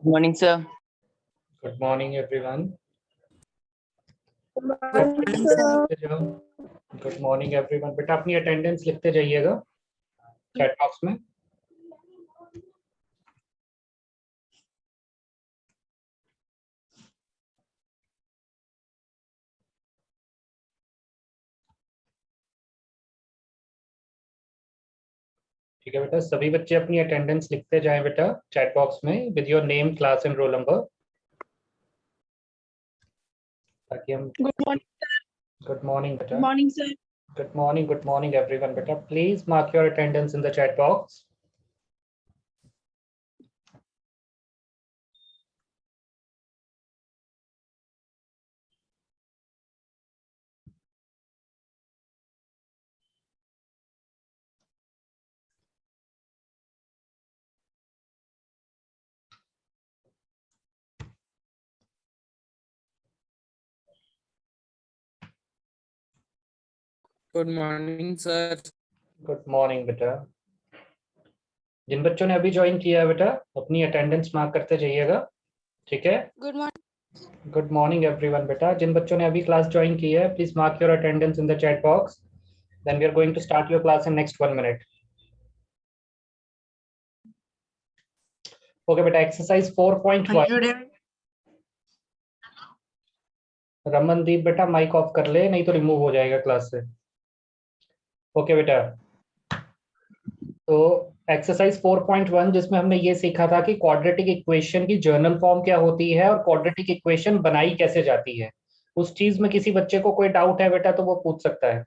Good morning, sir. Good morning, everyone. Good morning everyone. बेटा अपनी attendance लिखते जाइएगा चैट बॉक्स में। ठीक है बेटा, सभी बच्चे अपनी अटेंडेंस लिखते जाएं बेटा चैट बॉक्स में with your name, class and roll number, ताकि हम। गुड मॉर्निंग बेटा। Good morning, sir. Good morning everyone बेटा। Please mark your attendance in the chat box. Good morning, sir. Good morning बेटा। जिन बच्चों ने अभी ज्वाइन किया है बेटा अपनी अटेंडेंस मार्क करते जाइएगा, ठीक है। गुड मॉर्निंग एवरीवन बेटा। जिन बच्चों ने अभी क्लास ज्वाइन की है please mark your attendance in the chat box, then we are going to start your class in next 1 minute. Okay बेटा, एक्सरसाइज 4.1। रमनदीप बेटा माइक ऑफ कर ले, नहीं तो रिमूव हो जाएगा क्लास से। ओके बेटा, तो एक्सरसाइज 4.1 जिसमें हमने ये सीखा था कि क्वाड्रेटिक इक्वेशन की जर्नल फॉर्म क्या होती है और क्वाड्रेटिक इक्वेशन बनाई कैसे जाती है। उस चीज में किसी बच्चे को कोई डाउट है बेटा तो वो पूछ सकता है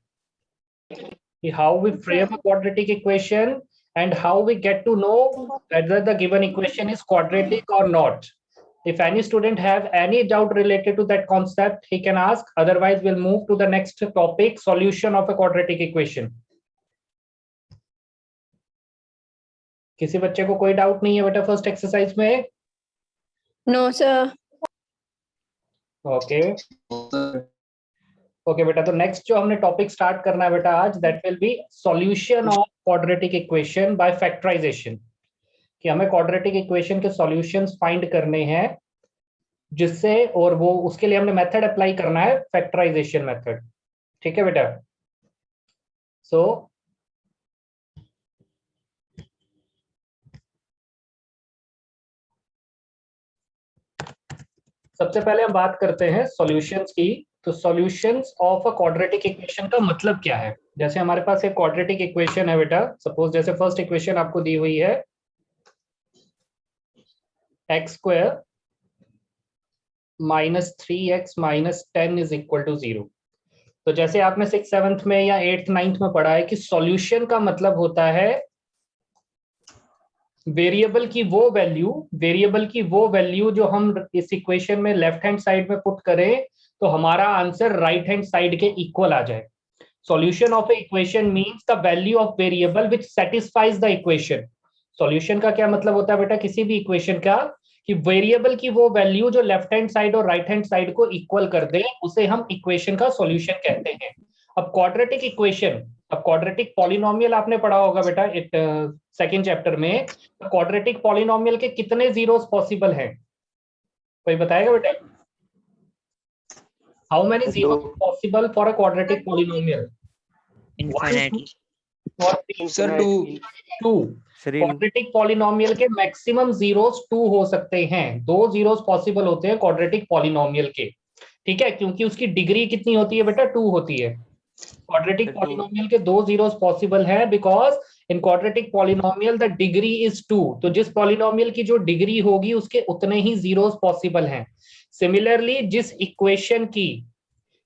कि how we frame a quadratic equation and how we get to know whether the given equation is quadratic or not. If any student have any doubt related to that concept, he can ask. Otherwise, we'll move to the next topic, solution of a quadratic equation. किसी बच्चे को कोई doubt नहीं है बेटा first exercise में? No, sir. Okay okay बेटा, तो नेक्स्ट जो हमने टॉपिक स्टार्ट करना है बेटा आज, that will be solution of quadratic equation by factorisation. कि हमें क्वाड्रेटिक इक्वेशन के सॉल्यूशंस फाइंड करने हैं जिससे, और वो उसके लिए हमने मेथड अप्लाई करना है फैक्टराइजेशन मेथड। ठीक है बेटा। सो सबसे पहले हम बात करते हैं सॉल्यूशंस की। तो solutions of a quadratic equation का मतलब क्या है? जैसे हमारे पास एक क्वाड्रेटिक इक्वेशन है बेटा, सपोज जैसे फर्स्ट इक्वेशन आपको दी हुई है x² - 3x - 10 is equal to 0। तो जैसे आपने 6th 7th में या 8th 9th में पढ़ा है कि सॉल्यूशन का मतलब होता है वेरिएबल की वो वैल्यू जो हम इस इक्वेशन में लेफ्ट हैंड साइड में पुट करें तो हमारा आंसर राइट हैंड साइड के इक्वल आ जाए। Solution of A equation means the value of variable which satisfies the equation. Solution का क्या मतलब होता है बेटा किसी भी इक्वेशन का, कि वेरिएबल की वो वैल्यू जो लेफ्ट हैंड साइड और राइट हैंड साइड को इक्वल कर दे उसे हम इक्वेशन का सॉल्यूशन कहते हैं। अब क्वाड्रेटिक इक्वेशन, अब क्वाड्रेटिक पॉलिनोमियल आपने पढ़ा होगा बेटा सेकंड चैप्टर में। क्वाड्रेटिक पॉलिनोमियल के कितने जीरोस पॉसिबल हैं? कोई बताएगा बेटा? How many zeros possible for a quadratic polynomial? Infinitely. Sir, 2। Quadratic polynomial के मैक्सिमम जीरोस 2 हो सकते हैं। 2 जीरोस पॉसिबल होते हैं क्वाड्रेटिक पॉलिनोमियल के। ठीक है, क्योंकि उसकी डिग्री कितनी होती है बेटा? 2 होती है। क्वाड्रेटिक पॉलिनोमियल के 2 जीरोस पॉसिबल है because in quadratic polynomial the degree is 2। तो जिस पॉलिनोमियल की जो डिग्री होगी उसके उतने ही जीरोस पॉसिबल हैं। सिमिलरली जिस इक्वेशन की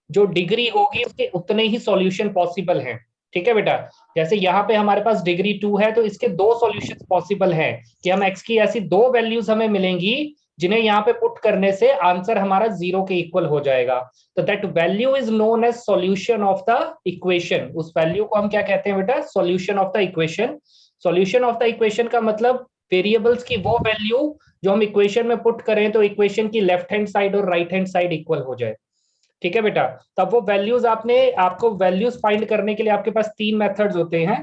जो डिग्री होगी उसके उतने ही सॉल्यूशन पॉसिबल हैं। ठीक है बेटा, जैसे यहाँ पे हमारे पास डिग्री 2 है तो इसके 2 सॉल्यूशंस पॉसिबल हैं कि हम x की ऐसी 2 वैल्यूज हमें मिलेंगी जिन्हें यहाँ पे पुट करने से आंसर हमारा 0 के इक्वल हो जाएगा। तो that value is known as solution of the equation. उस वैल्यू को हम क्या कहते हैं बेटा? Solution of the equation. Solution of the equation का मतलब वेरिएबल्स की वो वैल्यू जो हम इक्वेशन में पुट करें तो इक्वेशन की लेफ्ट हैंड साइड और राइट हैंड साइड इक्वल हो जाए। ठीक है बेटा, तब वो वैल्यूज आपको वैल्यूज फाइंड करने के लिए आपके पास 3 मेथड्स होते हैं।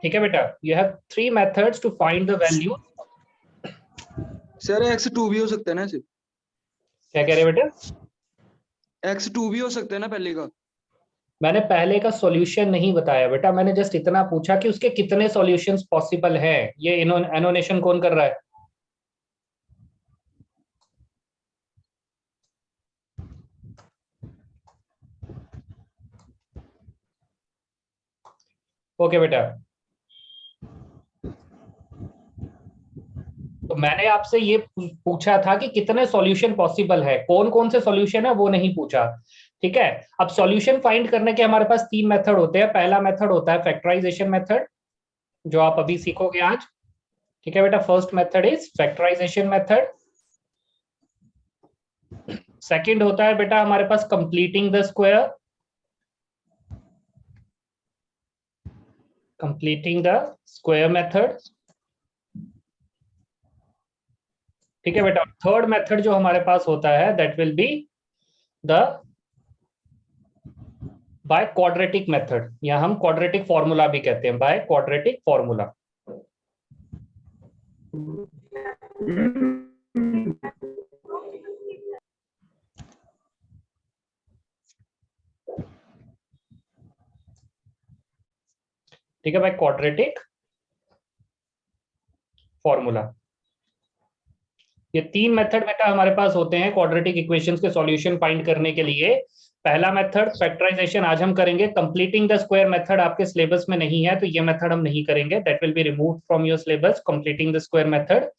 ठीक है बेटा, you have 3 methods to find the value. Sir x2 भी हो सकता है ना ऐसे? क्या कह रहे हैं बेटा? x2 भी हो सकता है ना पहले का? मैंने पहले का सॉल्यूशन नहीं बताया बेटा, मैंने जस्ट इतना पूछा कि उसके कितने सॉल्यूशंस पॉसिबल हैं। ये एनोनेशन कौन कर रहा है? ओके बेटा, तो मैंने आपसे ये पूछा था कि कितने सॉल्यूशन पॉसिबल है, कौन कौन से सॉल्यूशन है वो नहीं पूछा। ठीक है, अब सॉल्यूशन फाइंड करने के हमारे पास तीन मेथड होते हैं। पहला मेथड होता है फैक्टराइजेशन मेथड, जो आप अभी सीखोगे आज। ठीक है बेटा, first method is factorisation method. Second होता है बेटा हमारे पास completing the square, completing the square method. ठीक है बेटा, थर्ड मेथड जो हमारे पास होता है that will be the by quadratic method, या हम क्वाड्रेटिक फॉर्मूला भी कहते हैं, बाय क्वाड्रेटिक फॉर्मूला। ठीक है, बाय क्वाड्रेटिक फॉर्मूला। ये तीन मेथड बेटा हमारे पास होते हैं क्वाड्रेटिक इक्वेशंस के सॉल्यूशन फाइंड करने के लिए। पहला मेथड फैक्टराइजेशन आज हम करेंगे। कंप्लीटिंग द स्क्वायर मेथड आपके सिलेबस में नहीं है, तो ये मेथड हम नहीं करेंगे, that will be removed from your syllabus, completing the square method.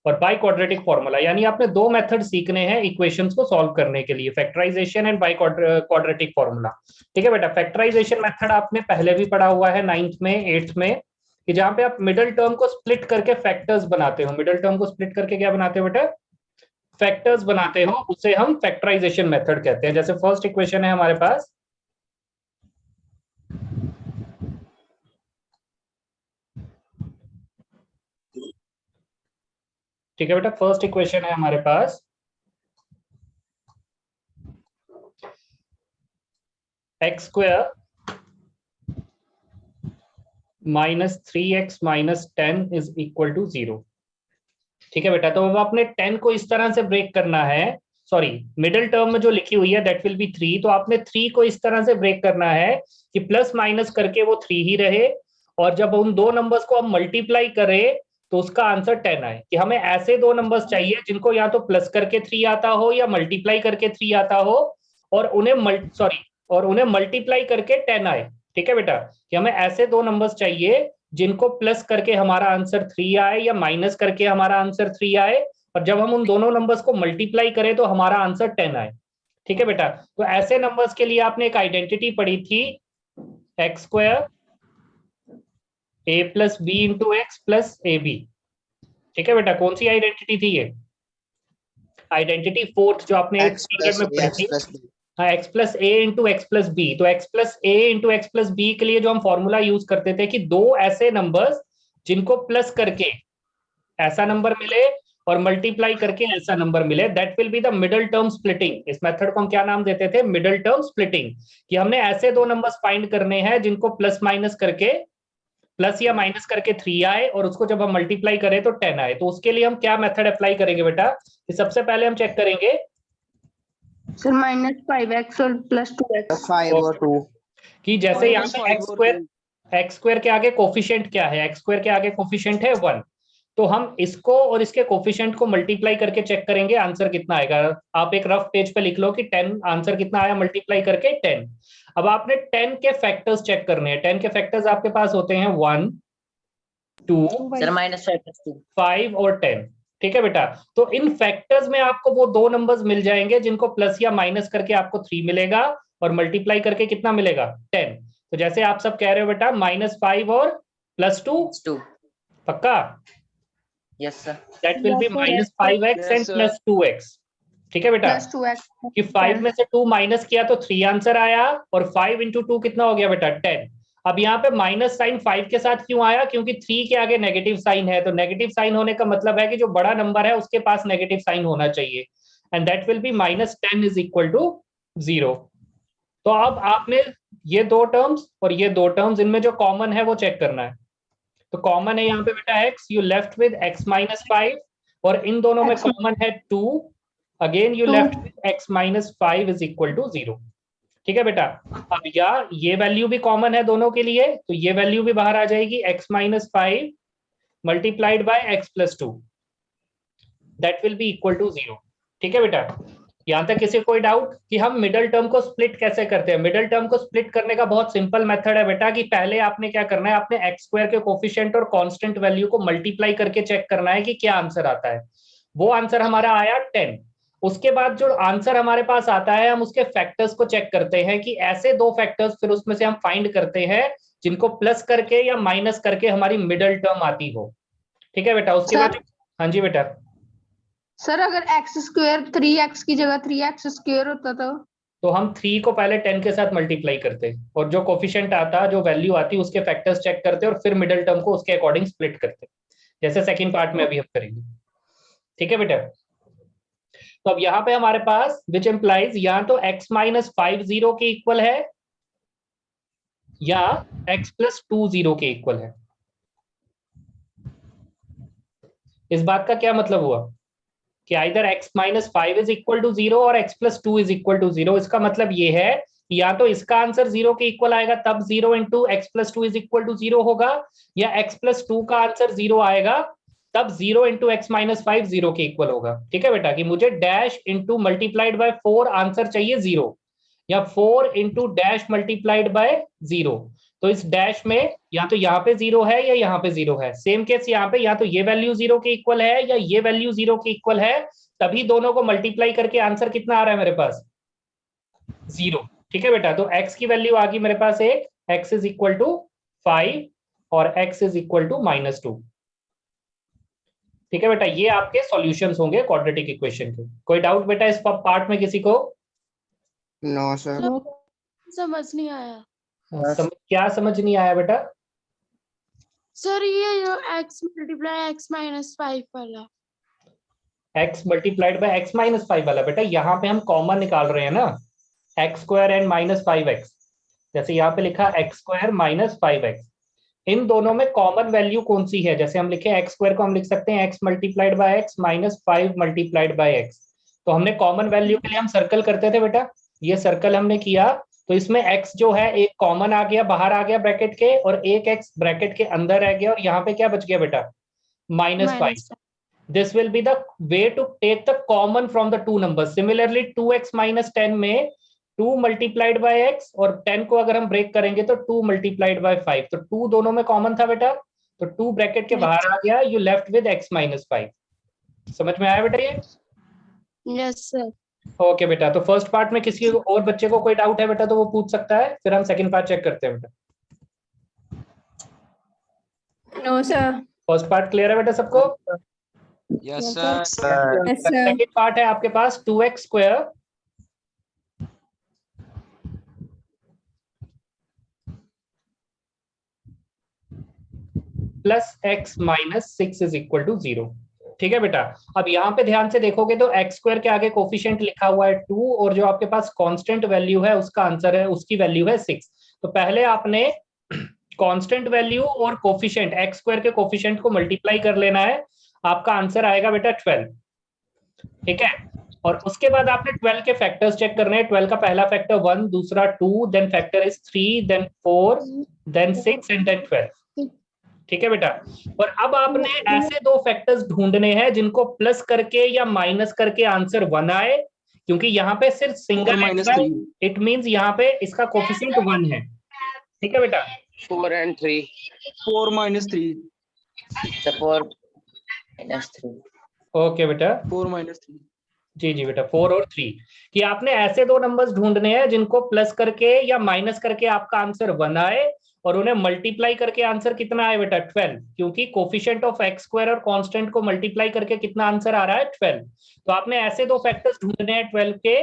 और बाय क्वाड्रेटिक फॉर्मूला, यानी आपने दो मेथड सीखने हैं इक्वेशंस को सॉल्व करने के लिए, factorisation and by quadratic formula. ठीक है बेटा, फैक्टराइजेशन मेथड आपने पहले भी पढ़ा हुआ है 9th में 8th में, कि जहां पे आप मिडिल टर्म को स्प्लिट करके फैक्टर्स बनाते हो। मिडिल टर्म को स्प्लिट करके क्या बनाते हो बेटा? फैक्टर्स बनाते हो, उसे हम फैक्टराइजेशन मेथड कहते हैं। जैसे फर्स्ट इक्वेशन है हमारे पास, ठीक है बेटा, फर्स्ट इक्वेशन है हमारे पास x square -3x - 10 is equal to 0। ठीक है बेटा, तो अब आपने 10 को इस तरह से ब्रेक करना है, सॉरी मिडिल टर्म में जो लिखी हुई है दैट विल बी 3, तो आपने 3 को इस तरह से ब्रेक करना है कि प्लस माइनस करके वो 3 ही रहे, और जब उन दो नंबर्स को हम मल्टीप्लाई करें तो उसका आंसर 10 आए। कि हमें ऐसे दो नंबर्स चाहिए जिनको या तो प्लस करके 3 आता हो या मल्टीप्लाई करके 3 आता हो, और उन्हें मल्टीप्लाई करके 10 आए। ठीक है बेटा, कि हमें ऐसे दो नंबर्स चाहिए जिनको प्लस करके हमारा आंसर 3 आए या माइनस करके हमारा आंसर 3 आए, और जब हम उन दोनों नंबर्स को मल्टीप्लाई करें तो हमारा आंसर 10 आए। ठीक है बेटा, तो ऐसे नंबर्स के लिए आपने एक आइडेंटिटी पढ़ी थी, x square a + b × x + ab। ठीक है बेटा, कौन सी आइडेंटिटी थी ये? आइडेंटिटी फोर्थ जो आपने x पीरियड में पढ़ी थी। + b। हाँ, x + a × x + b। तो x + a × x + b के लिए जो हम फॉर्मूला यूज करते थे कि दो ऐसे नंबर्स जिनको प्लस करके ऐसा नंबर मिले और मल्टीप्लाई करके ऐसा नंबर मिले, that will be the middle term splitting. इस मेथड को हम क्या नाम देते थे? Middle term splitting. कि हमने ऐसे दो नंबर्स फाइंड करने हैं जिनको प्लस माइनस करके, प्लस या माइनस करके 3 आए, और उसको जब हम मल्टीप्लाई करें तो 10 आए। तो उसके लिए हम क्या मेथड अप्लाई करेंगे बेटा? कि सबसे पहले हम चेक करेंगे सर -5x और +2x। 5 और 2। कि जैसे यहाँ पे -5 एक्स स्क्वायर के आगे कोफिशिएंट क्या है? एक्स स्क्वायर के आगे कोफिशिएंट है 1। तो हम इसको और इसके कोफिशिएंट को मल्टीप्लाई करके चेक करेंगे आंसर कितना आएगा। आप एक रफ पेज पे लिख लो कि 10 आंसर कितना आया मल्टीप्लाई करके 10। अब आपने 10 के फैक्टर्स चेक करने हैं। 10 के फैक्टर्स आपके पास होते हैं 1 2 सर -5 + 2। 5 और 10। ठीक है बेटा, तो इन फैक्टर्स में आपको वो दो नंबर्स मिल जाएंगे जिनको प्लस या माइनस करके आपको 3 मिलेगा, और मल्टीप्लाई करके कितना मिलेगा? 10। तो जैसे आप सब कह रहे हो बेटा, -5 और +2, 2। पक्का? Yes sir. That will B -5x and Yes, sir. +2x। ठीक है बेटा, +2x कि 5 में से 2 माइनस किया तो 3 आंसर आया, और 5 × 2 कितना हो गया बेटा? 10। अब यहाँ पे माइनस साइन 5 के साथ क्यों आया? क्योंकि 3 के आगे नेगेटिव साइन है, तो नेगेटिव साइन होने का मतलब है कि जो बड़ा नंबर है उसके पास नेगेटिव साइन होना चाहिए, and that will be -10 is equal to 0। तो अब आपने ये दो टर्म्स और ये दो टर्म्स, इनमें जो कॉमन है वो चेक करना है। तो कॉमन है यहाँ पे बेटा x, you left with x - 5 और इन दोनों में X- कॉमन है 2, again you 2 left with x minus 5 is equal to 0। ठीक है बेटा, अब ये वैल्यू भी कॉमन है दोनों के लिए, तो ये वैल्यू भी बाहर आ जाएगी, x minus 5 multiplied by x plus 2, that will be equal to 0। ठीक है बेटा, यहां तक किसी कोई डाउट कि हम मिडल टर्म को स्प्लिट कैसे करते हैं? मिडल टर्म को स्प्लिट करने का बहुत सिंपल मेथड है बेटा, कि पहले आपने क्या करना है, आपने एक्स स्क्वायर के कोफिशिएंट और कांस्टेंट वैल्यू को मल्टीप्लाई करके चेक करना है कि क्या आंसर आता है। वो आंसर हमारा आया 10। उसके बाद जो आंसर हमारे पास आता है, हम उसके फैक्टर्स को चेक करते हैं कि ऐसे दो फैक्टर्स फिर उसमें से हम फाइंड करते हैं जिनको प्लस करके या माइनस करके हमारी मिडल टर्म आती हो। ठीक है बेटा, उसके बाद हाँ जी बेटा। सर अगर एक्स स्क्वायर 3x की जगह 3x स्क्वायर होता तो हम 3 को पहले 10 के साथ मल्टीप्लाई करते, और जो कोफिशिएंट आता, जो वैल्यू आती, उसके फैक्टर्स चेक करते और फिर मिडिल टर्म को उसके अकॉर्डिंग स्प्लिट करते, जैसे सेकंड पार्ट में अभी हम करेंगे। ठीक है बेटा, तो अब यहाँ पे हमारे पास विच एम्प्लाइज या तो x माइनस 5 0 के इक्वल है या x प्लस 2 0 के इक्वल है। इस बात का क्या मतलब हुआ कि either x minus 5 is equal to 0 और x plus 2 is equal to 0। इसका मतलब ये है या तो इसका आंसर 0 के इक्वल आएगा, तब 0 into x plus 2 is equal to 0 होगा, या x प्लस 2 का आंसर 0 आएगा, तब 0 इंटू एक्स माइनस 5 0 के इक्वल होगा। ठीक है बेटा, कि मुझे dash into multiplied by 4 answer चाहिए 0, या 4 इंटू डैश मल्टीप्लाइड बाय 0। तो इस डैश में या तो यहाँ पे 0 है या यहाँ पे 0 है। सेम केस यहाँ पे, या तो ये वैल्यू 0 के इक्वल है या ये वैल्यू 0 के इक्वल है, तभी दोनों को मल्टीप्लाई करके आंसर कितना आ रहा है मेरे पास? 0। ठीक है बेटा, तो x की वैल्यू आ गई मेरे पास एक, x इज इक्वल टू 5 और x is equal to minus 2। ठीक है बेटा, ये आपके सॉल्यूशंस होंगे क्वाड्रेटिक इक्वेशन के। कोई डाउट बेटा इस पार्ट में किसी को? No sir. समझ नहीं आया क्या समझ नहीं आया बेटा? सर, ये जो x मल्टीप्लाई x माइनस 5 वाला। x multiplied by x minus 5 वाला बेटा, यहाँ पे हम कॉमन निकाल रहे हैं ना, x square and minus 5x। जैसे यहाँ पे लिखा x स्क्वायर माइनस 5x, इन दोनों में कॉमन वैल्यू कौन सी है? जैसे हम लिखे x स्क्वायर को हम लिख सकते हैं x multiplied by x minus 5 multiplied by x। तो हमने कॉमन वैल्यू के लिए हम सर्कल करते थे बेटा, ये सर्कल हमने किया, तो इसमें x जो है एक कॉमन आ गया, बाहर आ गया ब्रैकेट के, और एक x ब्रैकेट के अंदर रह गया, और यहाँ पे क्या बच गया बेटा? -5. This will be the way to take the common from the two numbers. Similarly 2x minus 10 में 2 multiplied by x, और 10 को अगर हम ब्रेक करेंगे तो 2 multiplied by 5, तो 2 दोनों में कॉमन था बेटा, तो 2 ब्रैकेट के बाहर आ गया, you left with x minus 5। समझ में आया बेटा ये? Yes sir. ओके बेटा, तो फर्स्ट पार्ट में किसी और बच्चे को कोई डाउट है बेटा तो वो पूछ सकता है, फिर हम सेकंड पार्ट चेक करते हैं बेटा। No sir. First part clear है बेटा सबको? Yes Yes, sir. Yes sir. Second part है आपके पास 2x square plus x minus 6 is equal to 0। ठीक है बेटा, अब यहाँ पे ध्यान से देखोगे तो x स्क्वायर के आगे कोफिशिएंट लिखा हुआ है 2, और जो आपके पास कांस्टेंट वैल्यू है उसका आंसर है, उसकी वैल्यू है 6। तो पहले आपने कांस्टेंट वैल्यू और कोफिशिएंट x स्क्वायर के कोफिशिएंट को मल्टीप्लाई कर लेना है, आपका आंसर आएगा बेटा 12। ठीक है, और उसके बाद आपने 12 के फैक्टर्स चेक करने हैं। 12 का पहला फैक्टर 1, दूसरा 2, then factor is 3, then 4, then 6 and then 12। ठीक है बेटा, और अब आपने ऐसे दो फैक्टर्स ढूंढने हैं जिनको प्लस करके या माइनस करके आंसर 1 आए, क्योंकि यहाँ पे सिर्फ सिंगल माइनस है, 3 इट मींस यहाँ पे इसका कोफिशिएंट 1 है। ठीक है बेटा, 4 and 3। 4 minus 3 The 4 minus 3. Okay बेटा, 4 minus 3 जी जी बेटा, 4 और 3, कि आपने ऐसे दो नंबर्स ढूंढने हैं जिनको प्लस करके या माइनस करके आपका आंसर 1 आए, और उन्हें मल्टीप्लाई करके आंसर कितना आए बेटा? 12, क्योंकि कोफिशिएंट ऑफ x स्क्वायर और कांस्टेंट को मल्टीप्लाई करके कितना आंसर आ रहा है? 12। तो आपने ऐसे दो फैक्टर्स ढूंढने हैं 12 के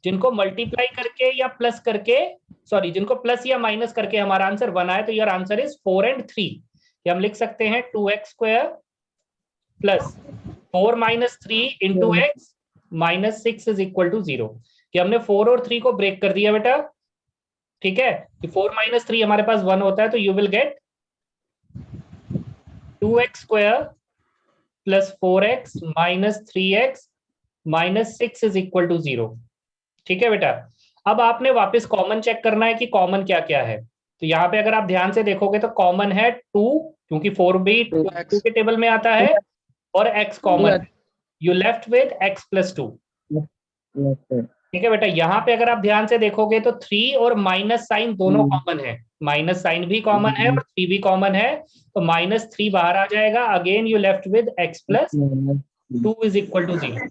जिनको मल्टीप्लाई करके या प्लस करके, सॉरी, जिनको प्लस या माइनस करके हमारा आंसर 1 आए, तो योर आंसर इज 4 and 3। ये हम लिख सकते हैं 2x square plus 4 minus 3 into x minus 6 is equal to 0, कि हमने 4 और 3 को ब्रेक कर दिया बेटा। ठीक है, कि 4 minus 3 हमारे पास 1 होता है, तो you will get 2x square plus 4x minus 3x minus 6 is equal to 0। ठीक है बेटा, अब आपने वापस कॉमन चेक करना है कि कॉमन क्या क्या है। तो यहाँ पे अगर आप ध्यान से देखोगे तो कॉमन है 2, क्योंकि 4 भी 2 के टेबल में आता है, और x common, you left with x plus 2। ठीक है बेटा, यहाँ पे अगर आप ध्यान से देखोगे तो 3 और माइनस साइन दोनों कॉमन है, माइनस साइन भी कॉमन है और 3 भी कॉमन है, तो -3 बाहर आ जाएगा। Again you left with x plus 2 is equal to 0।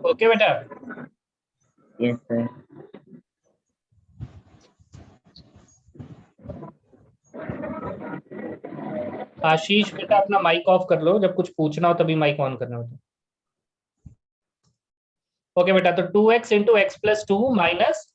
Okay बेटा, Yes, sir. आशीष बेटा अपना माइक ऑफ कर लो, जब कुछ पूछना हो तभी माइक ऑन करना होता है। ओके बेटा, तो 2x into x plus 2 minus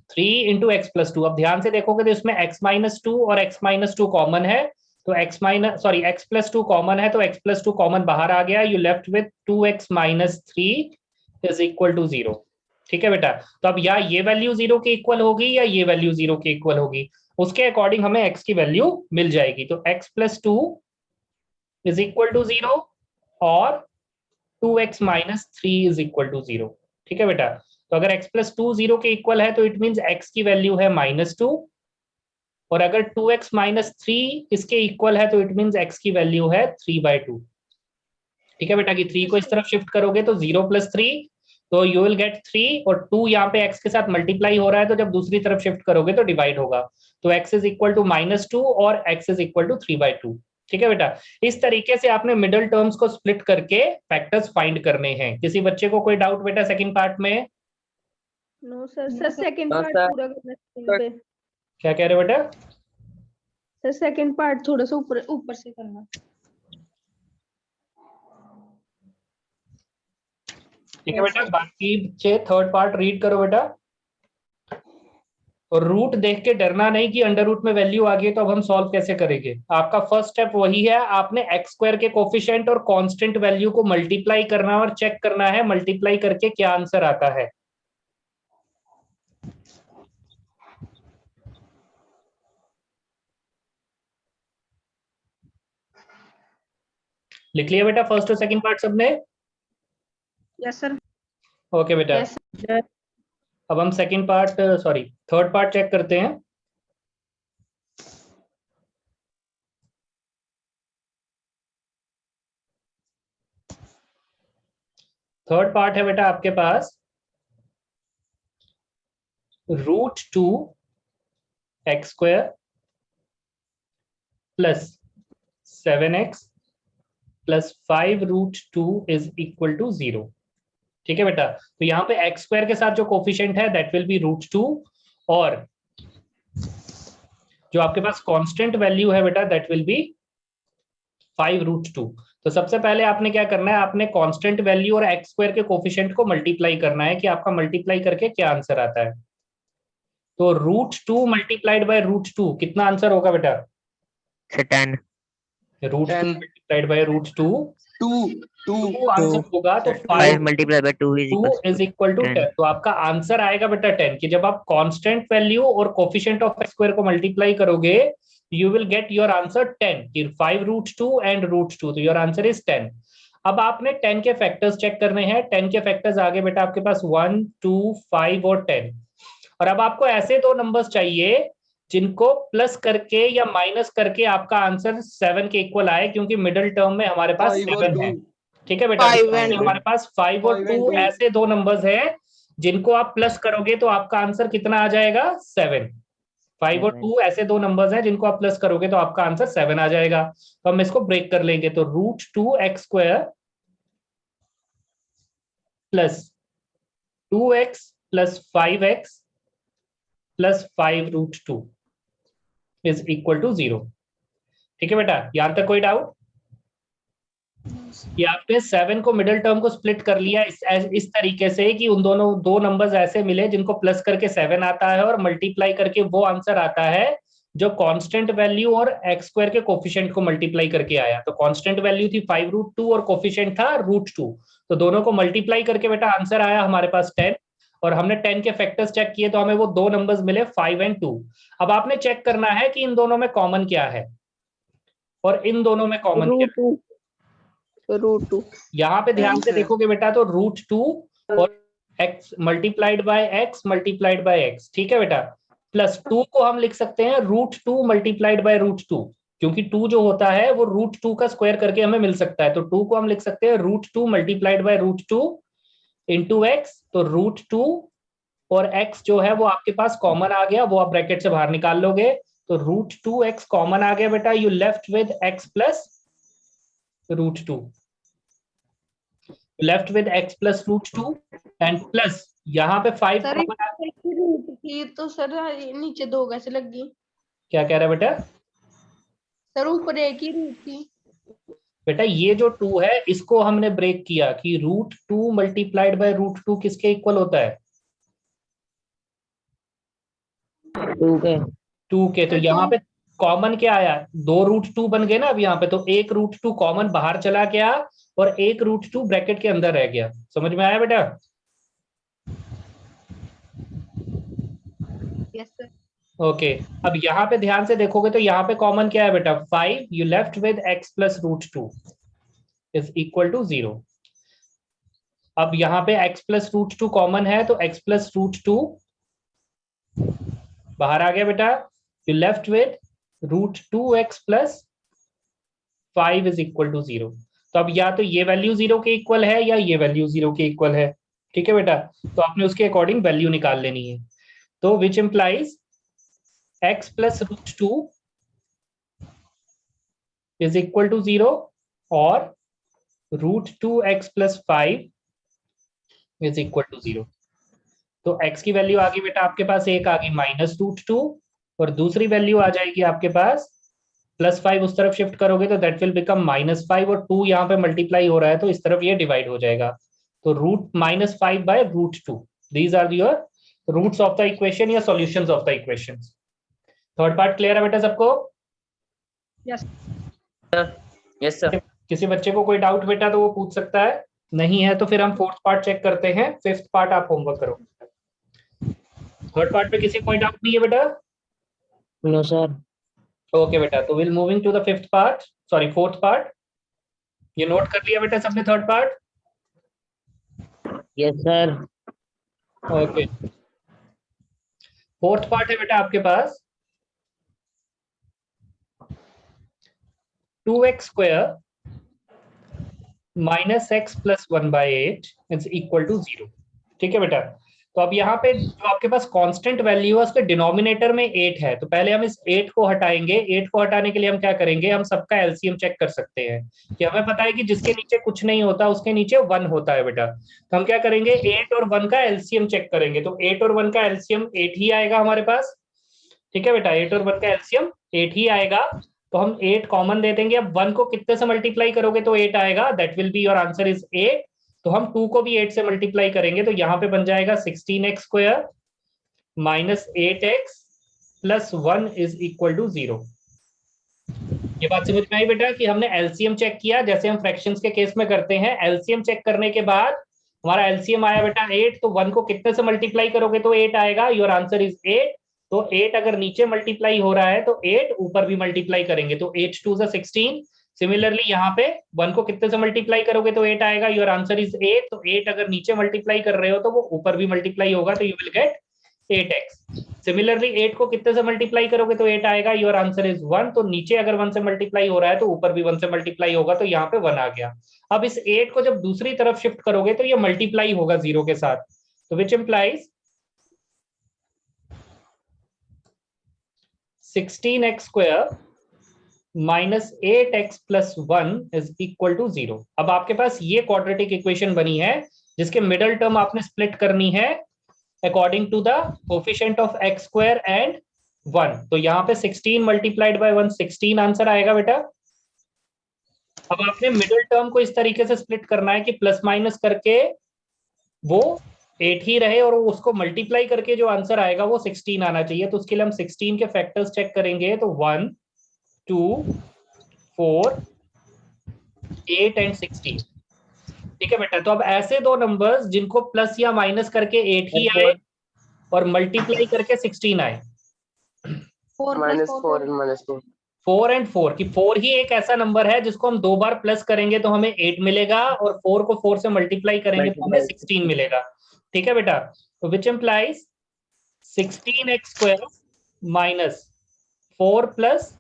3 into x plus 2। अब ध्यान से देखोगे तो इसमें x माइनस 2 और x माइनस 2 कॉमन है, तो x प्लस 2 कॉमन है, तो x प्लस 2 कॉमन बाहर आ गया। You left with 2x minus 3 is equal to 0। ठीक है बेटा, तो अब या ये वैल्यू 0 के इक्वल होगी या ये वैल्यू 0 के इक्वल होगी, उसके अकॉर्डिंग हमें x की वैल्यू मिल जाएगी। तो x plus 2 is equal to 0 और 2x minus 3 is equal to 0। ठीक है बेटा, तो अगर x प्लस 2 0 के इक्वल है तो इट मीन्स x की वैल्यू है -2, और अगर 2x माइनस 3 इसके इक्वल है तो इट मीन्स x की वैल्यू है 3/2। ठीक है बेटा, कि 3 को इस तरफ शिफ्ट करोगे तो 0 प्लस 3, तो यू विल गेट 3, और 2 यहाँ पे x के साथ मल्टीप्लाई हो रहा है, तो जब दूसरी तरफ शिफ्ट करोगे तो डिवाइड होगा, तो x इज इक्वल टू -2 और x इज इक्वल टू 3/2। ठीक है बेटा, इस तरीके से आपने मिडिल टर्म्स को स्प्लिट करके फैक्टर्स फाइंड करने हैं। किसी बच्चे को कोई डाउट बेटा सेकंड पार्ट में? No sir, second No, part sir. पूरा करना स्क्रीन पे। क्या कह रहे हो बेटा? सर सेकंड पार्ट थोड़ा सा ऊपर ऊपर से करना। ठीक है बेटा, बाकी बच्चे थर्ड पार्ट रीड करो बेटा। और रूट देख के डरना नहीं कि अंडर रूट में वैल्यू आ गई तो अब हम सॉल्व कैसे करेंगे। आपका फर्स्ट स्टेप वही है, आपने एक्स स्क्वायर के कोफिशिएंट और कांस्टेंट वैल्यू को मल्टीप्लाई करना और चेक करना है मल्टीप्लाई करके क्या आंसर आता है। लिख लिया बेटा फर्स्ट और सेकंड पार्ट सबने? Yes sir. ओके बेटा, यस अब हम second part sorry third part check करते हैं। थर्ड पार्ट है बेटा आपके पास √2 x square plus 7x plus 5√2 is equal to 0। ठीक है बेटा, तो यहाँ पे एक्स स्क्वायर के साथ जो कोफिशिएंट है दैट विल बी √2, और जो आपके पास कांस्टेंट वैल्यू है बेटा दैट विल बी 5√2। तो सबसे पहले आपने क्या करना है, आपने कांस्टेंट वैल्यू और एक्स स्क्वायर के कोफिशिएंट को मल्टीप्लाई करना है कि आपका मल्टीप्लाई करके क्या आंसर आता है। तो √2 मल्टीप्लाइड बाय √2 कितना आंसर होगा बेटा? 10 √2 मल्टीप्लाइड बाय √2 2 आंसर होगा, तो 5 multiplied by 2 is equal to 10। तो आपका आंसर आएगा बेटा 10, कि जब आप कांस्टेंट वैल्यू और कोफिशिएंट ऑफ एक्स स्क्वायर को मल्टीप्लाई करोगे you will get your answer 10, कि 5√2 एंड √2, तो योर आंसर इज 10। अब आपने 10 के फैक्टर्स चेक करने हैं। 10 के फैक्टर्स आगे बेटा आपके पास 1, 2, 5 और 10, और अब आपको ऐसे दो नंबर्स चाहिए जिनको प्लस करके या माइनस करके आपका आंसर 7 के इक्वल आए, क्योंकि मिडिल टर्म में हमारे पास 7 है। ठीक है बेटा, हमारे पास 5 और 2 ऐसे दो नंबर्स हैं जिनको आप प्लस करोगे तो आपका आंसर कितना आ जाएगा? 7। 5 और 2 ऐसे दो नंबर्स हैं जिनको आप प्लस करोगे तो आपका आंसर 7 आ जाएगा। तो हम इसको ब्रेक कर लेंगे, तो √2 x square plus 2x plus 5x plus 5√2 is equal to 0। ठीक है बेटा, यहां तक कोई डाउट? ये आपने 7 को मिडिल टर्म को स्प्लिट कर लिया इस तरीके से कि उन दोनों दो नंबर्स ऐसे मिले जिनको प्लस करके 7 आता है और मल्टीप्लाई करके वो आंसर आता है जो कांस्टेंट वैल्यू और एक्स स्क्वायर के कोफिशिएंट को मल्टीप्लाई करके आया। तो कांस्टेंट वैल्यू थी 5√2 और कोफिशिएंट था √2, तो दोनों को मल्टीप्लाई करके बेटा आंसर आया हमारे पास 10, और हमने 10 के फैक्टर्स चेक किए तो हमें वो दो नंबर्स मिले 5 और 2। अब आपने चेक करना है कि इन दोनों में कॉमन क्या है। और इन दोनों में कॉमन क्या? √2 यहाँ पे ध्यान से X है। देखोगे बेटा तो √2 और x multiplied by x multiplied by x, ठीक है बेटा, प्लस 2 को हम लिख सकते हैं √2 मल्टीप्लाइड बाय √2, क्योंकि 2 जो होता है वो √2 का स्क्वायर करके हमें मिल सकता है, तो 2 को हम लिख सकते हैं √2 मल्टीप्लाइड बाय √2 इंटू एक्स, तो √2 और x जो है वो आपके पास कॉमन आ गया, वो आप ब्रैकेट से बाहर निकाल लोगे, तो √2x कॉमन आ गया बेटा, you left with x plus √2, left with x plus √2 and plus यहाँ पे 5 सर कॉमन आ गया। रूट की तो सर नीचे 2 कैसे लग गई? क्या कह रहा है बेटा? सर ऊपर एक ही रूट थी। बेटा ये जो 2 है इसको हमने ब्रेक किया कि √2 मल्टीप्लाइड बाय √2 किसके इक्वल होता है? 2 के 2 के। तो सर, यहाँ two- पे कॉमन क्या आया? 2√2 बन गए ना अब यहाँ पे, तो एक √2 कॉमन बाहर चला गया और एक √2 ब्रैकेट के अंदर रह गया। समझ में आया बेटा? Yes sir. ओके अब यहाँ पे ध्यान से देखोगे तो यहाँ पे कॉमन क्या है बेटा? 5, you left with x plus √2 is equal to 0। अब यहाँ पे x प्लस √2 कॉमन है, तो x प्लस √2 बाहर आ गया बेटा, you left with √2x plus 5 is equal to 0। तो अब या तो ये वैल्यू 0 के इक्वल है या ये वैल्यू 0 के इक्वल है, ठीक है बेटा, तो आपने उसके अकॉर्डिंग वैल्यू निकाल लेनी है। तो which implies x plus √2 is equal to 0 और √2x plus 5 is equal to 0। तो x की वैल्यू आ गई बेटा आपके पास, एक आ गई -√2 और दूसरी वैल्यू आ जाएगी आपके पास +5, उस तरफ शिफ्ट करोगे तो दैट विल बिकम -5 और 2 यहाँ पे मल्टीप्लाई हो रहा है तो इस तरफ ये डिवाइड हो जाएगा, तो √-5 by √2, these are your roots of the equation या solutions of the equations. Third part clear है बेटा सबको? Yes yes sir. किसी बच्चे को कोई डाउट बेटा तो वो पूछ सकता है, नहीं है तो फिर हम फोर्थ पार्ट चेक करते हैं, फिफ्थ पार्ट आप होमवर्क करो। थर्ड पार्ट पे किसी कोई डाउट नहीं है बेटा? No sir. ओके बेटा, तो will moving to the fifth part, sorry fourth part. ये नोट कर लिया बेटा सबने third part? Yes sir. Okay fourth part है बेटा आपके पास 2x square -x plus 1/8 is equal to 0, ठीक है बेटा। तो अब यहाँ पे जो आपके पास कांस्टेंट वैल्यू है उसके डिनोमिनेटर में 8 है, तो पहले हम इस 8 को हटाएंगे। 8 को हटाने के लिए हम क्या करेंगे, हम सबका एलसीएम चेक कर सकते हैं कि हमें पता है कि जिसके नीचे कुछ नहीं होता उसके नीचे 1 होता है बेटा, तो हम क्या करेंगे 8 और 1 का एलसीएम चेक करेंगे, तो 8 और 1 का एलसीएम 8 ही आएगा हमारे पास, ठीक है बेटा, 8 और 1 का एलसीएम 8 ही आएगा, तो हम 8 कॉमन दे देंगे। अब 1 को कितने से मल्टीप्लाई करोगे तो 8 आएगा, that will be your answer is 8। तो हम 2 को भी 8 से मल्टीप्लाई करेंगे तो यहाँ पे बन जाएगा 16x square -8x plus 1 is equal to 0। ये बात समझ में आई बेटा कि हमने एलसीएम चेक किया, जैसे हम फ्रैक्शंस के केस में करते हैं, एलसीएम चेक करने के बाद हमारा एलसीएम आया बेटा 8, तो 1 को कितने से मल्टीप्लाई करोगे तो 8 आएगा, योर आंसर इज 8। तो 8 अगर नीचे मल्टीप्लाई हो रहा है तो 8 ऊपर भी मल्टीप्लाई करेंगे, तो 8 2 16। सिमिलरली यहाँ पे 1 को कितने से मल्टीप्लाई करोगे तो 8 आएगा, योर आंसर इज 8। तो 8 अगर नीचे मल्टीप्लाई कर रहे हो तो वो ऊपर भी मल्टीप्लाई होगा, तो you will gate 8x। Similarly 8 को कितने से मल्टीप्लाई करोगे तो 8 आएगा, योर आंसर इज 1। तो नीचे अगर 1 से मल्टीप्लाई हो रहा है तो ऊपर भी 1 से मल्टीप्लाई होगा, तो यहाँ पे 1 आ गया। अब इस 8 को जब दूसरी तरफ शिफ्ट करोगे तो ये मल्टीप्लाई होगा 0 के साथ, तो which implies 16x square -8x plus 1 is equal to 0। अब आपके पास ये क्वाड्रेटिक इक्वेशन बनी है जिसके मिडल टर्म आपने स्प्लिट करनी है according to the coefficient of x square and 1। तो यहाँ पे 16 मल्टीप्लाइड बाय 1 16 आंसर आएगा बेटा। अब आपने मिडिल टर्म को इस तरीके से स्प्लिट करना है कि प्लस माइनस करके वो 8 ही रहे और उसको मल्टीप्लाई करके जो आंसर आएगा वो 16 आना चाहिए। तो उसके लिए हम 16 के फैक्टर्स चेक करेंगे, तो 1 2 4 8 एंड 16, ठीक है बेटा। तो अब ऐसे दो नंबर्स जिनको प्लस या माइनस करके 8 ही आए और मल्टीप्लाई करके 16 आए, -4 -4 and -4 4 and 4 कि 4 ही एक ऐसा नंबर है जिसको हम 2 बार प्लस करेंगे तो हमें 8 मिलेगा, और 4 को 4 से मल्टीप्लाई करेंगे तो हमें 16 मिलेगा। ठीक है बेटा, तो which implies 16x square minus 4 plus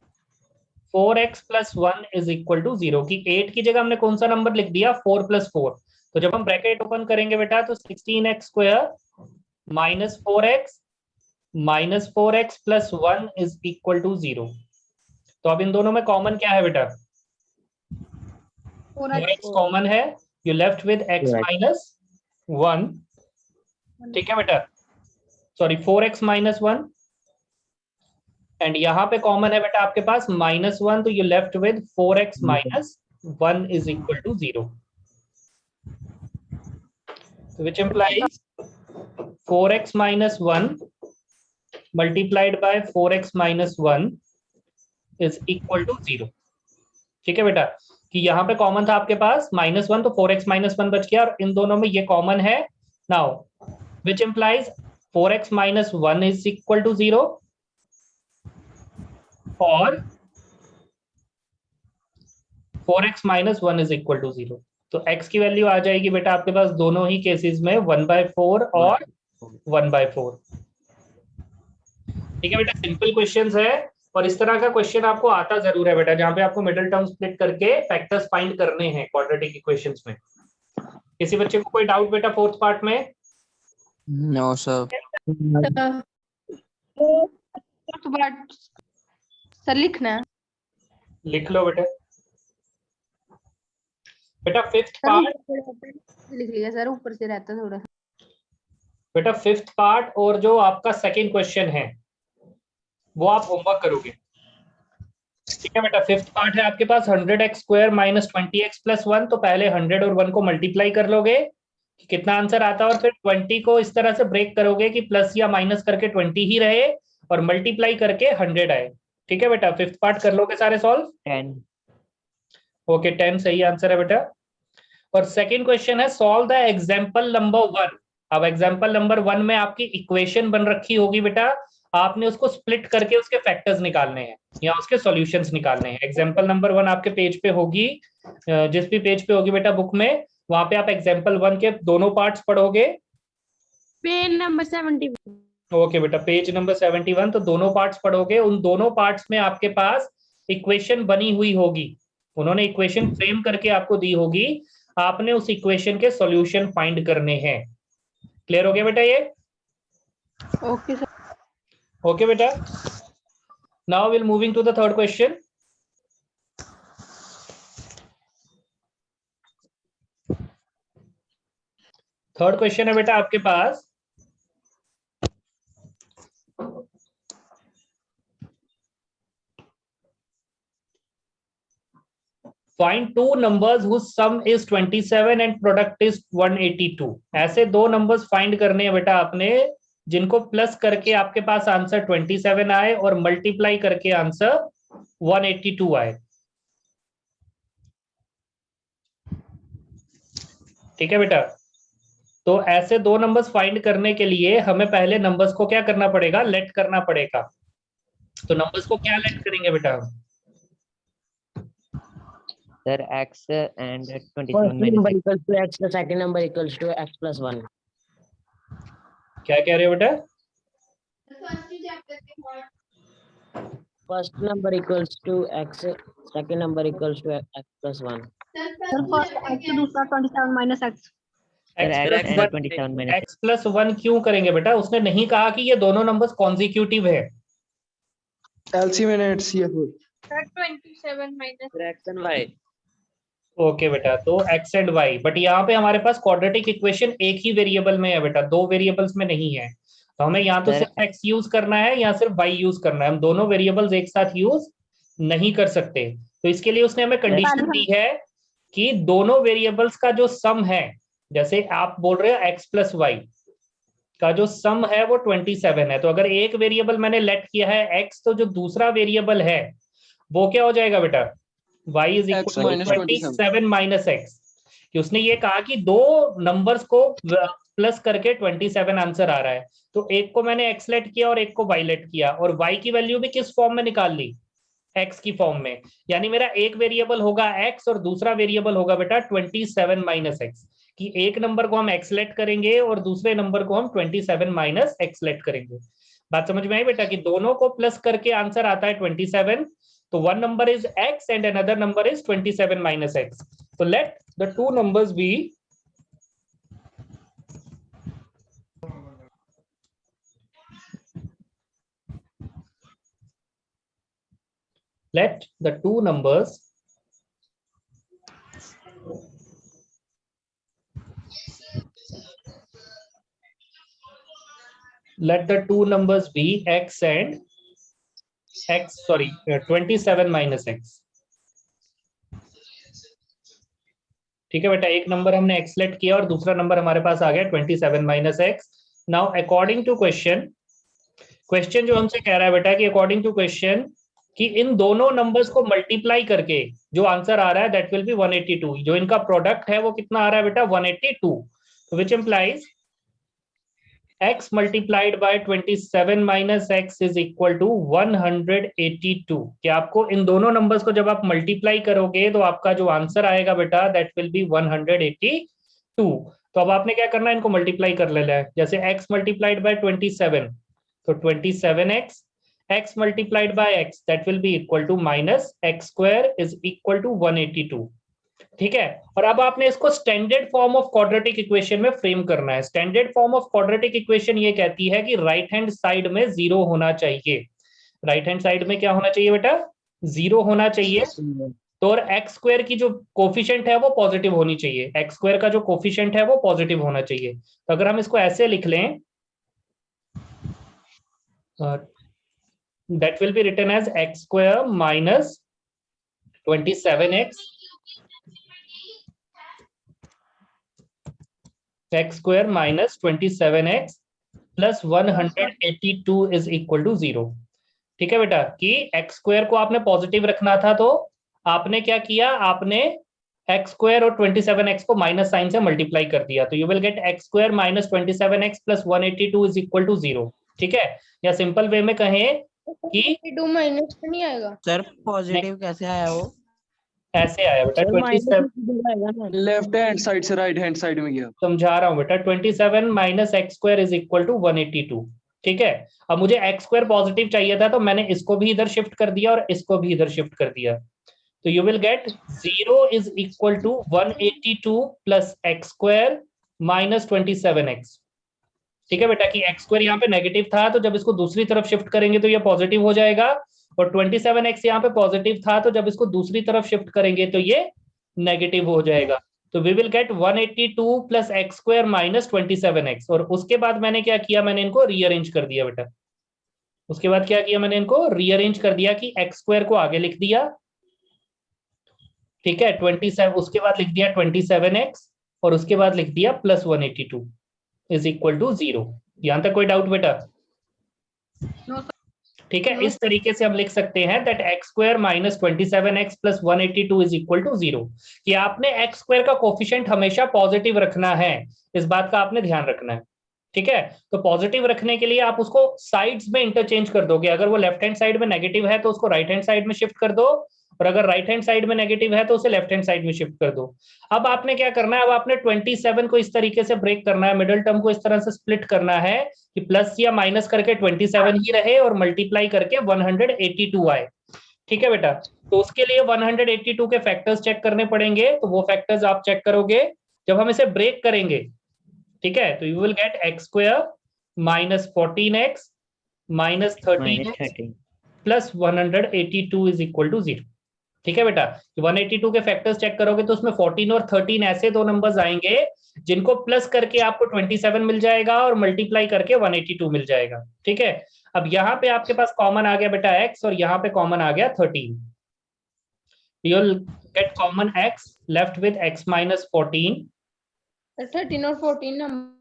4x plus 1 is equal to 0 की 8 की जगह हमने कौन सा नंबर लिख दिया 4 प्लस 4। तो जब हम ब्रैकेट ओपन करेंगे बेटा तो 16x square minus 4x plus 1 is equal to 0। तो अब इन दोनों में कॉमन क्या है बेटा? 4x कॉमन है, you left with x minus 1। ठीक है बेटा, सॉरी 4x माइनस 1, एंड यहां पे कॉमन है बेटा आपके पास -1, तो you left with 4x minus 1 is equal to 0, which implies 4x minus 1 multiplied by 4x minus 1 is equal to 0। ठीक है बेटा, कि यहाँ पे कॉमन था आपके पास -1, तो 4x माइनस 1 बच गया, और इन दोनों में ये कॉमन है। Now which implies 4x minus 1 is equal to 0, और 4x minus 1 is equal to 0। तो x की वैल्यू आ जाएगी बेटा आपके पास दोनों ही केसेस में 1/4 और 1/4। ठीक है बेटा, सिंपल क्वेश्चंस है, और इस तरह का क्वेश्चन आपको आता जरूर है बेटा, जहां पे आपको मिडिल टर्म स्प्लिट करके फैक्टर्स फाइंड करने हैं क्वाड्रेटिक इक्वेशंस में। किसी बच्चे को कोई डाउट बेटा फोर्थ पार्ट में? No sir. सर लिखना है। लिख लो बेटा। बेटा फिफ्थ पार्ट लिख लिया सर, ऊपर से रहता थोड़ा। बेटा फिफ्थ पार्ट और जो आपका सेकंड क्वेश्चन है वो आप होमवर्क करोगे। ठीक है बेटा, फिफ्थ पार्ट है आपके पास 100x square minus 20x plus 1। तो पहले 100 और 1 को मल्टीप्लाई कर लोगे कि कितना आंसर आता है, और फिर 20 को इस तरह से ब्रेक करोगे कि प्लस या माइनस करके 20 ही रहे और मल्टीप्लाई करके 100 आए। ठीक है बेटा, फिफ्थ पार्ट कर लोगे सारे सॉल्व? 10। ओके, 10 सही आंसर है बेटा। और सेकंड क्वेश्चन है सॉल्व द एग्जाम्पल नंबर 1। अब एग्जाम्पल नंबर 1 में आपकी इक्वेशन बन रखी होगी बेटा, आपने उसको स्प्लिट करके उसके फैक्टर्स निकालने हैं या उसके सॉल्यूशंस निकालने हैं। एग्जाम्पल नंबर 1 आपके पेज पे होगी, जिस भी पेज पे होगी बेटा बुक में, वहां पे आप एग्जाम्पल 1 के दोनों पार्ट्स पढ़ोगे। Page number 71। ओके बेटा, पेज नंबर 71, तो दोनों पार्ट्स पढ़ोगे। उन दोनों पार्ट्स में आपके पास इक्वेशन बनी हुई होगी, उन्होंने इक्वेशन फ्रेम करके आपको दी होगी, आपने उस इक्वेशन के सॉल्यूशन फाइंड करने हैं। क्लियर हो गया बेटा ये? Okay sir. ओके बेटा, now will moving to the third question. Third question है बेटा आपके पास find two numbers whose sum is 27 and product is 182। ऐसे दो नंबर्स फाइंड करने हैं बेटा आपने जिनको प्लस करके आपके पास आंसर 27 आए और मल्टीप्लाई करके आंसर 182 आए। ठीक है बेटा, तो ऐसे दो नंबर्स फाइंड करने के लिए हमें पहले नंबर्स को क्या करना पड़ेगा? लेट करना पड़ेगा। तो नंबर्स को क्या लेट करेंगे बेटा हम? Sir, x and 27 First minus number x. equals to x, the second number equals to x plus 1. क्या कह रहे हो बेटा? First number equals to x, second number equals to x plus 1. Sir first x दूसरा 27 minus x। Sir, x x and plus 27 minus x. x plus 1 क्यों करेंगे बेटा? उसने नहीं कहा कि ये दोनों नंबर्स कॉन्जिक्यूटिव है। LCM and HCF. Sir 27 minus X and y. Okay बेटा, तो x एंड y, बट यहाँ पे हमारे पास क्वाड्रेटिक इक्वेशन एक ही वेरिएबल में है बेटा, दो वेरिएबल्स में नहीं है। तो हमें यहाँ तो Sir, सिर्फ x यूज करना है या सिर्फ y यूज करना है, हम दोनों वेरिएबल्स एक साथ यूज नहीं कर सकते। तो इसके लिए उसने हमें कंडीशन दी है कि दोनों वेरिएबल्स का जो सम है, जैसे आप बोल रहे हो x प्लस वाई का जो सम है वो 27 है, तो अगर एक वेरिएबल मैंने लेट किया है x, तो जो दूसरा वेरिएबल है वो क्या हो जाएगा बेटा? y is equal to 27 minus x, कि उसने ये कहा कि दो नंबर्स को प्लस करके 27 आंसर आ रहा है, तो एक को मैंने x लेट किया और एक को y लेट किया, और y की वैल्यू भी किस फॉर्म में निकाल ली? x की फॉर्म में, यानी मेरा एक वेरिएबल होगा x और दूसरा वेरिएबल होगा बेटा 27 माइनस एक्स, कि एक नंबर को हम x लेट करेंगे और दूसरे नंबर को हम 27 माइनस एक्स लेट करेंगे। बात समझ में आई बेटा कि दोनों को प्लस करके आंसर आता है 27, तो one number is x and another number is 27 minus x. तो let the two numbers be let the two numbers be x and x, sorry, 27 minus x। ठीक है बेटा, एक नंबर हमने x लेट किया और दूसरा नंबर हमारे पास आ गया 27 minus x. Now according to question जो हमसे कह रहा है बेटा कि अकॉर्डिंग टू क्वेश्चन कि इन दोनों नंबर्स को मल्टीप्लाई करके जो आंसर आ रहा है दैट विल बी 182, जो इनका प्रोडक्ट है वो कितना आ रहा है बेटा 182, which implies x multiplied by 27 minus x is equal to 182। कि आपको इन दोनों नंबर्स को जब आप मल्टीप्लाई करोगे तो आपका जो आंसर आएगा बेटा दैट विल बी 182। तो अब आपने क्या करना है, इनको मल्टीप्लाई कर लेना है। जैसे x मल्टीप्लाइड बाय 27 तो 27x, x multiplied by x that will be equal to minus x square is equal to 182। ठीक है, और अब आपने इसको standard form of quadratic equation में फ्रेम करना है। Standard form of quadratic equation ये कहती है कि राइट हैंड साइड में 0 होना चाहिए। राइट हैंड साइड में क्या होना चाहिए बेटा, 0 होना चाहिए। तो और एक्स स्क्वायर की जो कोफिशिएंट है वो पॉजिटिव होनी चाहिए, एक्स स्क्वायर का जो कोफिशिएंट है वो पॉजिटिव होना चाहिए। तो अगर हम इसको ऐसे लिख लें, that will be written as x square minus 27x x square minus 27x plus 182 is equal to 0। ठीक है बेटा, कि x स्क्वायर को आपने पॉजिटिव रखना था तो आपने क्या किया, आपने x स्क्वायर और 27x को माइनस साइन से मल्टीप्लाई कर दिया, तो you will get x square minus 27x plus 182 is equal to 0। ठीक है, या सिंपल वे में कहें कि 2 माइनस नहीं आएगा सर पॉजिटिव कैसे आया वो? ऐसे आया बेटा 27, लेफ्ट हैंड साइड से राइट हैंड साइड में गया। समझा रहा हूं बेटा, 27 minus x square is equal to 182। ठीक है, अब मुझे एक्स स्क्वायर पॉजिटिव चाहिए था तो मैंने इसको भी इधर शिफ्ट कर दिया और इसको भी इधर शिफ्ट कर दिया, तो you will get 0 is equal to 182 plus x square minus 27x। ठीक है बेटा, कि एक्स स्क्वायर यहाँ पे नेगेटिव था तो जब इसको दूसरी तरफ शिफ्ट करेंगे तो ये पॉजिटिव हो जाएगा, और 27x यहाँ पे पॉजिटिव था तो जब इसको दूसरी तरफ शिफ्ट करेंगे तो ये नेगेटिव हो जाएगा। तो we will get 182 plus x square minus 27x। और उसके बाद मैंने क्या किया, मैंने इनको रीअरेंज कर दिया बेटा। उसके बाद क्या किया, मैंने इनको रीअरेंज कर दिया कि एक्स स्क्वायर को आगे लिख दिया, ठीक है 27, उसके बाद लिख दिया 27x और उसके बाद लिख दिया प्लस 182 इज इक्वल टू 0। यहां तक कोई डाउट बेटा? ठीक है, इस तरीके से हम लिख सकते हैं that x square minus 27x plus 182 is equal to 0, कि आपने एक्स स्क्वायर का कोफिशिएंट हमेशा पॉजिटिव रखना है, इस बात का आपने ध्यान रखना है। ठीक है, तो पॉजिटिव रखने के लिए आप उसको साइड्स में इंटरचेंज कर दोगे। अगर वो लेफ्ट हैंड साइड में नेगेटिव है तो उसको राइट हैंड साइड में शिफ्ट कर दो, और अगर राइट हैंड साइड में नेगेटिव है तो उसे लेफ्ट हैंड साइड में शिफ्ट कर दो। अब आपने क्या करना है, अब आपने 27 को इस तरीके से ब्रेक करना है, मिडिल टर्म को इस तरह से स्प्लिट करना है कि प्लस या माइनस करके 27 ही रहे और मल्टीप्लाई करके 182 आए। ठीक है बेटा, तो उसके लिए 182 के फैक्टर्स चेक करने पड़ेंगे, तो वो फैक्टर्स आप चेक करोगे जब हम इसे ब्रेक करेंगे। ठीक है, तो you will get x square minus 14x minus 13x plus 182 is equal to 0। ठीक है बेटा, 182 के फैक्टर्स चेक करोगे तो उसमें 14 और 13 ऐसे दो नंबर्स आएंगे जिनको प्लस करके आपको 27 मिल जाएगा और मल्टीप्लाई करके 182 मिल जाएगा। ठीक है, अब यहाँ पे आपके पास कॉमन आ गया बेटा x और यहाँ पे कॉमन आ गया 13। you'll get common x left with x minus 14। 13 और 14 नंबर,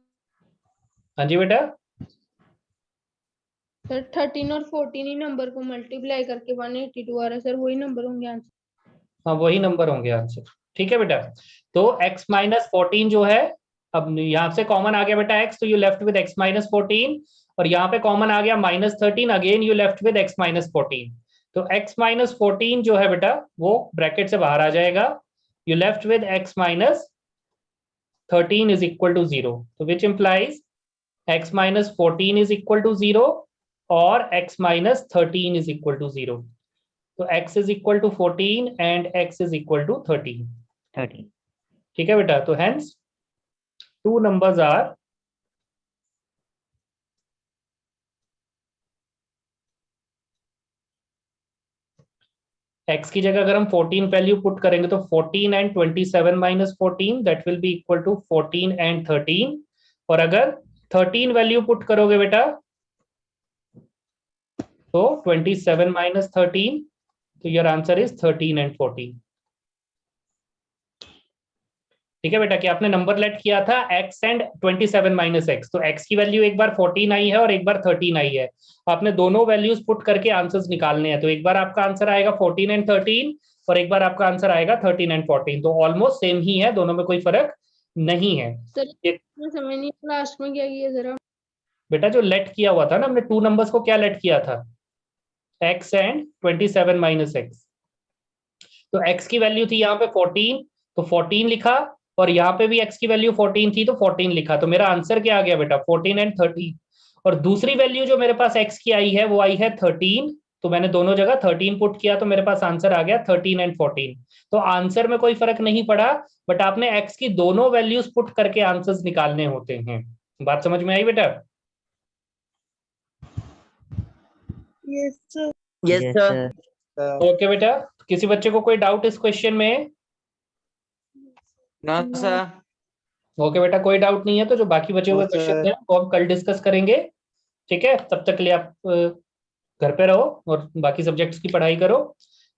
हाँ जी बेटा, सर 13 और 14 ही नंबर को मल्टीप्लाई करके 182 आ रहा है सर, वही नंबर होंगे आंसर। हाँ वही नंबर होंगे आंसर। ठीक है बेटा, तो x माइनस 14 जो है, अब यहाँ से कॉमन आ गया बेटा x, तो you left with x minus 14, और यहाँ पे कॉमन आ गया minus 13, again you left with x minus 14। तो x माइनस 14 जो है बेटा वो ब्रैकेट से बाहर आ जाएगा, you left with x minus 13 is equal to 0, तो which implies x minus 14 is equal to 0 और x minus 13 is equal to 0, तो x is equal to 14 and x is equal to 13। 13. ठीक है बेटा, तो hence two numbers are x की जगह अगर हम 14 वैल्यू पुट करेंगे तो 14 and 27 minus 14 that will be equal to 14 and 13, और अगर 13 वैल्यू पुट करोगे बेटा तो 27 माइनस 13, तो योर आंसर इज 13 एंड 14। ठीक है बेटा, कि आपने नंबर लेट किया था x एंड 27 माइनस एक्स, तो x की वैल्यू एक बार 14 आई है और एक बार 13 आई है, आपने दोनों वैल्यूज पुट करके आंसर्स निकालने हैं, तो एक बार आपका आंसर आएगा 14 एंड 13 और एक बार आपका आंसर आएगा 13 एंड 14, तो ऑलमोस्ट सेम ही है, दोनों में कोई फर्क नहीं है। सर मैं समझ नहीं लास्ट में क्या किया जरा। बेटा जो लेट किया हुआ था ना हमने, टू नंबर्स को क्या लेट किया था, x एंड 27 माइनस एक्स, तो x की वैल्यू थी यहाँ पे 14, तो 14 लिखा, और यहाँ पे भी x की वैल्यू 14 थी तो 14 लिखा, तो मेरा आंसर क्या आ गया बेटा 14 एंड 13, और दूसरी वैल्यू जो मेरे पास x की आई है वो आई है 13, तो मैंने दोनों जगह 13 पुट किया तो मेरे पास आंसर आ गया 13 एंड 14, तो आंसर में कोई फर्क नहीं पड़ा, बट आपने x की दोनों वैल्यूज पुट करके आंसर्स निकालने होते हैं। बात समझ में आई बेटा? Yes sir. Yes Yes, sir. sir. Okay बेटा, किसी बच्चे को कोई डाउट इस क्वेश्चन में? ना सर। ओके बेटा, कोई डाउट नहीं है, तो जो बाकी बचे हुए क्वेश्चन हैं वो हम कल डिस्कस करेंगे। ठीक है, तब तक के लिए आप घर पे रहो और बाकी सब्जेक्ट्स की पढ़ाई करो।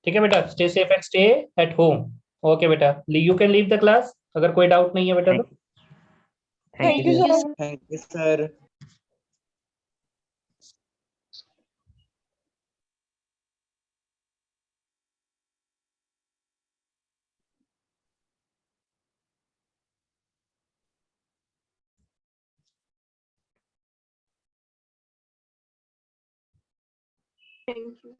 ठीक है बेटा, stay safe and stay at home. Okay बेटा, you can leave the class अगर कोई डाउट नहीं है बेटा तो। Thank you, sir. Thank you sir. Thank you.